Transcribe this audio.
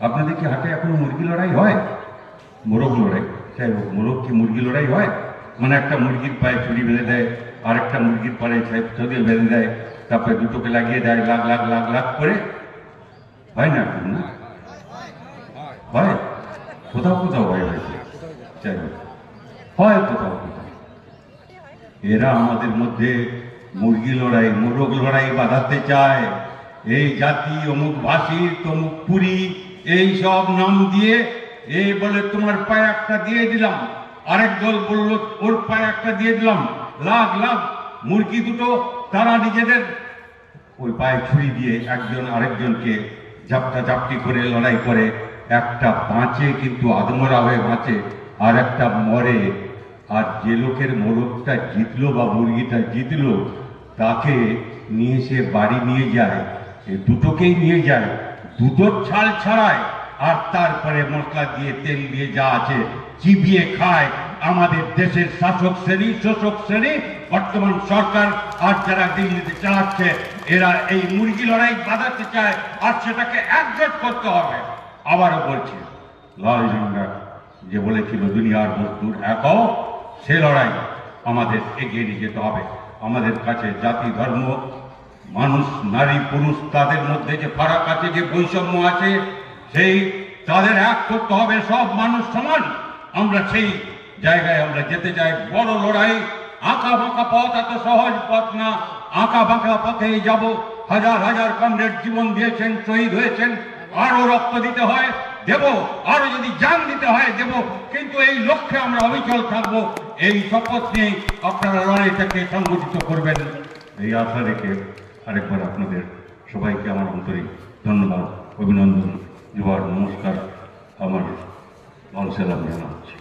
আপনাদের কি হাটে এখনো মুরগি লড়াই হয়? মোরগ লড়াই, যাই হোক, মোরগ কি মুরগি লড়াই হয়? মানে একটা মুরগির পায়ে ছুরি বেঁধে দেয়, আরেকটা মুরগির পায়ে ছুরি বেঁধে দেয়, তারপরে দুটোকে লাগিয়ে দেয়, লাখ লাখ লাখ লাখ করে। হয় না এখন? না হয়, কোথাও কোথাও হয় হয়েছে, যাই হোক, হয় কোথাও কোথাও। এরা আমাদের মধ্যে মুরগি লড়াই, মোরগ লড়াই বাঁধাতে চায়। এই জাতি অমুক ভাষীর, তমুক পুরী, এই সব নাম দিয়ে এই বলে তোমার পায়ে একটা দিয়ে দিলাম, আরেক দল বলল ওর পায়ে একটা দিয়ে দিলাম, লাখ লাখ মুরগি দুটো তারা নিজেদের ওই পায়ে ছুরি দিয়ে একজন আরেকজনকে ঝাপটা ঝাপটি করে লড়াই করে। একটা বাঁচে, কিন্তু আদমরা হয়ে বাঁচে, আর একটা মরে। আর যে লোকের মোরগটা জিতলো বা মুরগিটা জিতলো, তাকে নিয়ে সে বাড়ি নিয়ে যায়, দুটোকেই নিয়ে যায়, দুটোর ছাল ছাড়ায়, আর তারপরে মশলা দিয়ে তেল দিয়ে যা আছে চিবিয়ে খায়। আমাদের দেশের শাসক শ্রেণী, শোষক শ্রেণী, বর্তমান সরকার আর যারা দিল্লিতে চালাচ্ছে, এরা এই মুরগি লড়াই বাঁধাতে চায়, আর সেটাকে একজোট করতে হবে। আবারও বলছি, লাল ঝান্ডা যে বলেছিল দুনিয়ার মজদুর এক হও, সে লড়াই আমাদের এগিয়ে নিয়ে যেতে হবে। আমাদের কাছে জাতি, ধর্ম, মানুষ, নারী, পুরুষ, তাদের মধ্যে যে ফারাক আছে, যে বৈষম্য আছে, সেই তাদের এক করতে হবে। সব মানুষ সমান, আমরা সেই জায়গায় আমরা যেতে চাই। বড় লড়াই, আঁকা বাঁকা পথ এত সহজ পথ না, আঁকা বাঁকা পথেই যাব। হাজার হাজার কমরেড জীবন দিয়েছেন, শহীদ হয়েছেন, আরো রক্ত দিতে হয় দেব, আরো যদি জান দিতে হয় দেব, কিন্তু এই লক্ষ্যে আমরা অবিচল থাকবো। এই শপথ নিয়ে আপনারা লড়াইটাকে সংগঠিত করবেন, এই আশা রেখে আরেকবার আপনাদের সবাইকে আমার আন্তরিক ধন্যবাদ, অভিনন্দন, জোহার, নমস্কার, আমার লাল সালাম জানাচ্ছি।